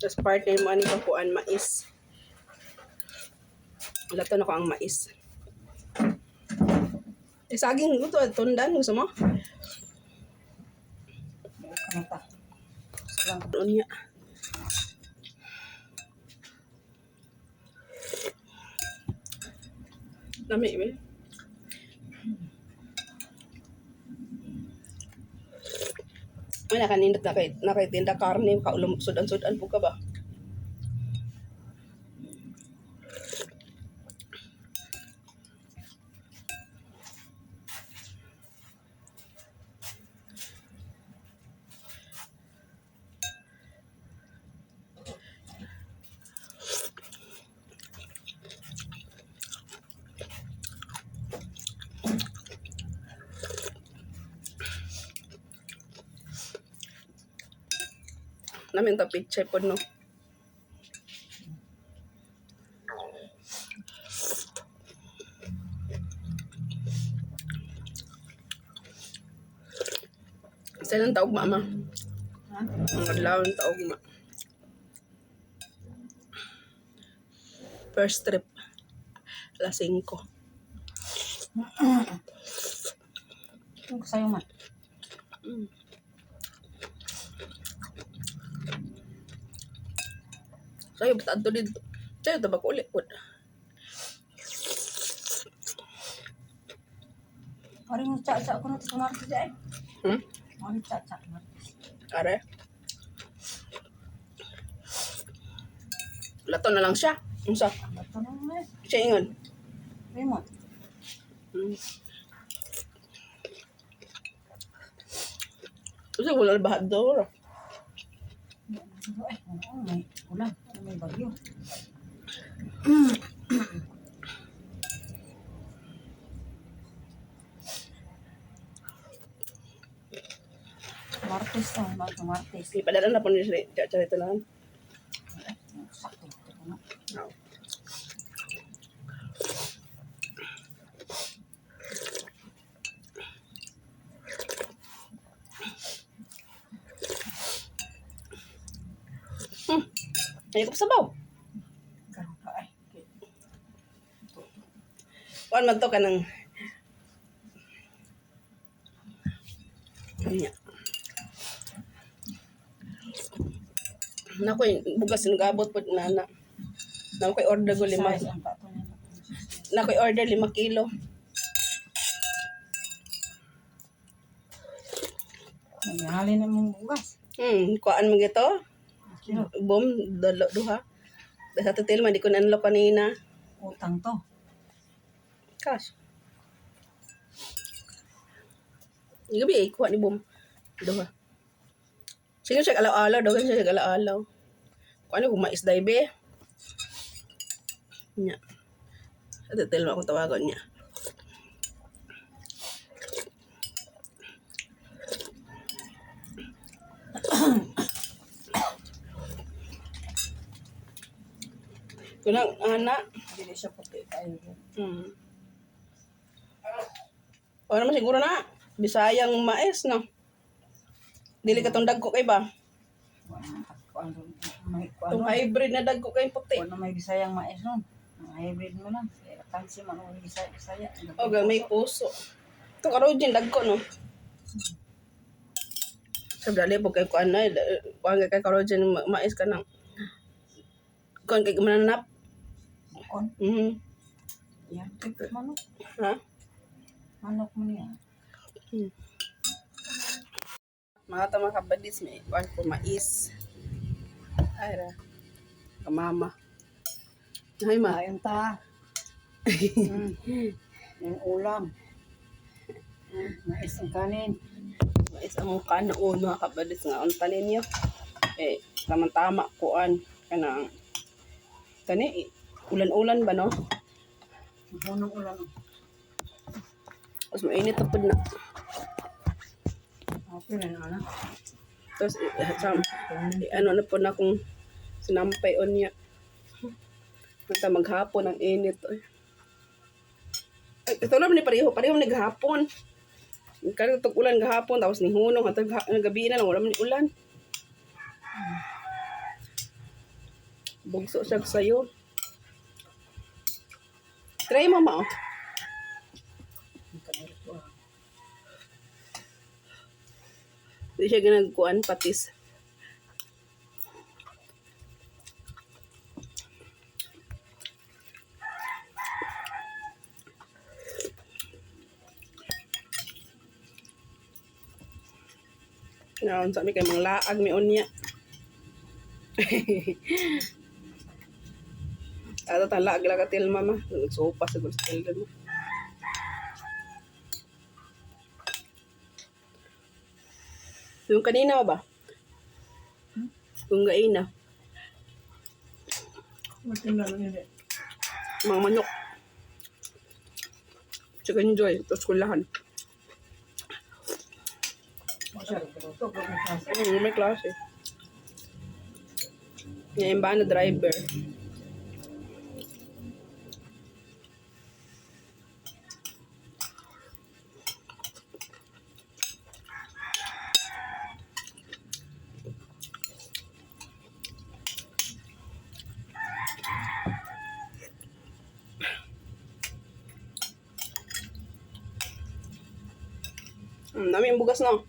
Tapos partner mo ani kuan mais. Lato na ko ang mais. Saging ko to, tundan gusto mo? Kanata. Salang Doon niya. Lami ba? Ay, nakanindot nakaitinda karne, kaulong sudan-sudan po ka ba? Namin to picture po no. Sa ilang taog mama? ha? Ang adlaw ng taog ma. First trip. Alas 5. Yung kasayo man. Sayo, ba't ato dito? Sayo, tabak ulit po. Paring mo tsa-tsa ko na sa martes ay. Paring tsa-tsa martes. Are? Lato na lang siya. Unsa? Bato na mo eh. Siya ingon. Remote. Kasi wala bahad daw. Ay, oo, may ulan. May bagyo. Martes na, Martes. Ipadala na po niya siya. Charito lang. Sakto. No. Ayoko pa sabaw. Ganun ka ay. Kuan man to ka ng... Anya. Nakoy, bugas nagabot po nana. Nakoy order ko 5. Size ang pato niya. Nakoy order 5 kilo. Naghalin na mong bugas. Kuan mo gito? Kilo. Boom, duha. Sa tutil man, di ko nanlo kanina. Utang to. Cash. Gabi kuha ni Boom. Duha. Sige siya alaw-alaw, dogan siya alaw-alaw. Kuha ni mais day be. Nya. Sa tutil mo akong tawagan niya. Kunang anak. Hindi siya puti kayo. O naman siguro na. Bisayang mais, no? Dili ka tong dagko kay ba? Itong hybrid na dagko kay puti. Kung may bisayang mais nun. Ang hybrid mo lang. Kansi man ang bisaya. O may puso. Itong karojin dagko, no? Sabi dali po kay kuan na. Kuan kay karojin mais ka nang. Kuan kay mananap. Kon. Yan. Manok. Ha? Manok mo niya. Mga tama kabadis may kuan po mais. Ay ra. Kamama. Ay ma. Ayun ta. Yung ulam. Mais ang kanin. Mais ang kana mga kabadis nga unta ninyo. Tama-tama kuan kanang kani ulan-ulan ba no? Bunong ulam. Tapos mainit na po na. Okay na na. Tapos ano na po na kung sinampay on niya. Basta maghapon ang init. Ay, ito naman ni pareho naghapon. Karutog ulan gahapon, tapos ni hunong, at gabi na lang, wala man ni ulan. Bugso siya sa'yo. Try mo, ma. Hindi siya ginagkuan, patis. Naon sa mi kay mga laag mi unya. Ato ta laag la katil mama. Sopa sa gustel mo. Yung kanina ba? Yung gaina. Mga manok. Chicken Joy. Tapos kulahan. May klase. Ngayon ba na driver? Dami yung bugas na.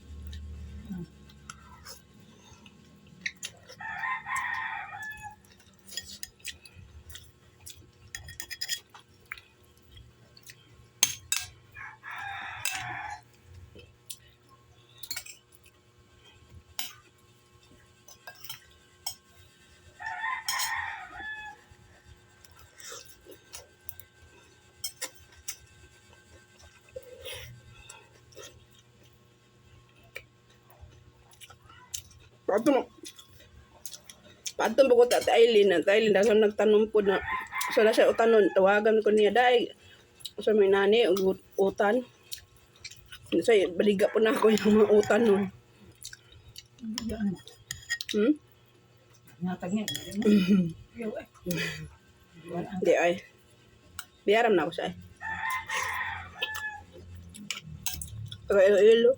Patong buko ta Aileen dahil nagtanong po na so na siya utanon tawagan ko niya dai so may nani utan so baliga po na ako yung mga utan nun. Di ay biyaram na ako siya taga Iloilo.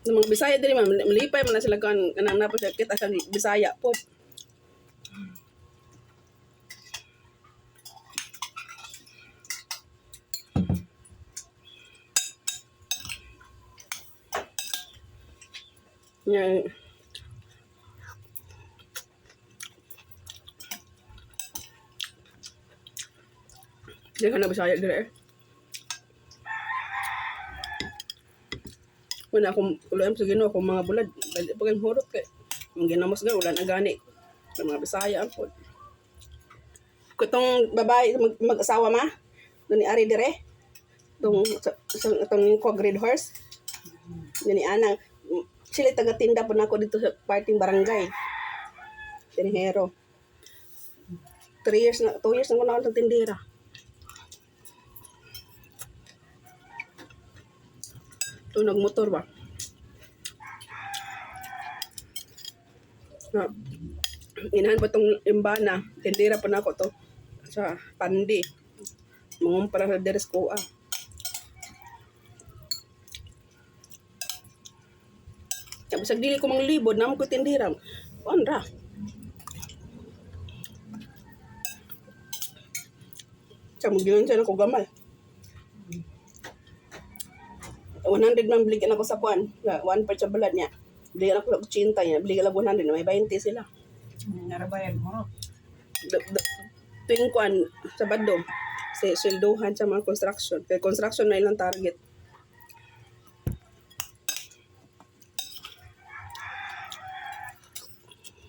Ng mga Bisaya diri man malipay man na sila kanang napo siya kita kang Bisaya po. Yan. Diyan ka na Bisaya diri Wala akong kuloyam sa Ginoo kung mga bulad. Dali pa kayong hurot kay. Yung ginamos nga, wala na gani. Sa mga Bisaya ang po. Kutong babae mag-asawa ma, doon ni Ari dire. Itong Red Horse. Doon ni Anang. Sila taga-tinda po na ako dito sa parting barangay. Tinihero. 2 years na ko na ako tindera. Ito nagmotor ba? Na, inahan pa itong imbana. Tindera pa na ako to sa Pandi. Mungong para sa deres ko Tapos dili ko mga libod, naman ko tindera. Ra. Sa magilan siya na ko gamay. 100 man beligan ako sa kwan. 1 part sa balad niya. Beligan ako 80 niya. Beligan ako 100 na may 20 sila. Narabayan mo. Tuwing kwan sa Bado. Sa silduhan sa mga construction. Kaya construction na ilang target.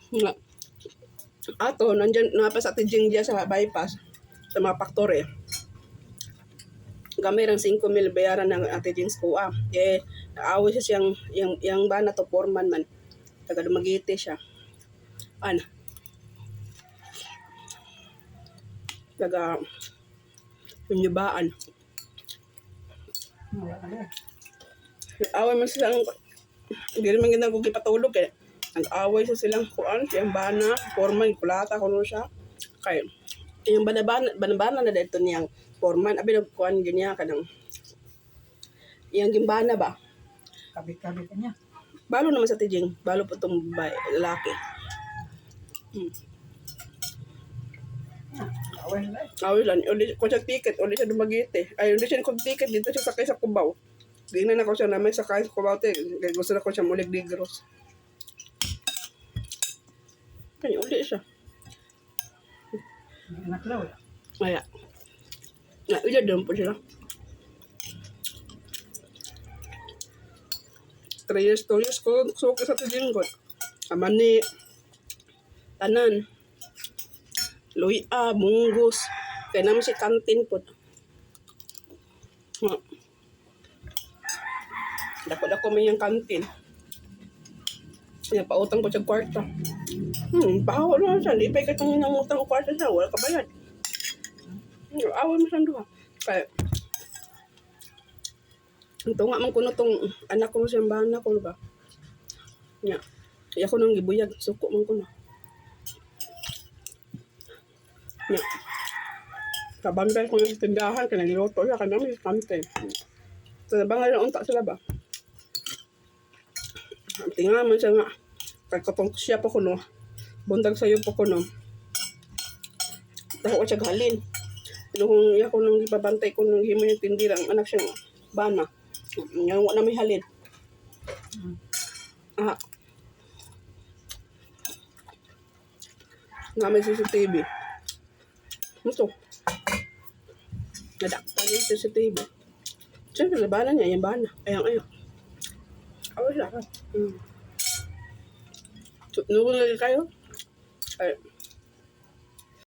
Nga. Ato, nandyan nga pa sa Tijing dyan sa bypass. Sa mga factory. Gamay ng 5,000 bayaran ng Ate Jeans ko naaway siya siyang yung ba na to foreman man taga Dumaguete siya taga Unyubaan Away man silang, hindi naman ginagawa ko ipatulog eh. Nag-away sa silang kuan, siyang bana, foreman, kulata ko nun siya. Kaya, yung banabana na dito niyang foreman, abi na kuan ganyan ka ng, yung gimbana ba? Kabit-kabit niya. Balo naman sa tijing, balo po itong lalaki. Away na eh. Away lang, uli ko siya ticket, uli siya dumagiti. Ay, uli siya kong ticket, dito siya sakay sa Cubao. Di na ako siya na may sakay sa Cubao, kaya gusto na ko siya mulig Negros. Kaya uli siya. May anak daw. Kaya, ila doon po sila. 3 years, 2 years ko, suki sa tijing ko. Aman ni, tanan. Luya, munggos. Kaya naman si kantin po. Dako-dako may yung kantin. Kaya pautang ko sa kwarta. Pahawa naman siya. Di pa ikatong nangutang ko kwarta siya. Wala ka bayad. Awal mo siyang duha. Kaya, ito nga man ko na itong anak ko siyang bana ko ba? Nga. Kaya ko nang gibuyag. Suko man ko na. Nga. Kabantay ko ng tindahan. Kaya niluto siya. Kaya namin kante. So, nabangay na unta sila ba? Tingnan man siya nga. Kaya katong siya pa ko no. Buntag sa'yo pa ko no. Dahil ko siya galin. Pero kung iya ko nang ipabantay ko nung himo yung tindira, ang anak siyang bana. Ngayon ko na may halin. Nga may CCTV. Ito. Nadakta niya yung CCTV. Siyempre, labanan niya, yung bana. Ayang. Awas lang. So, nung lagi kayo, ay,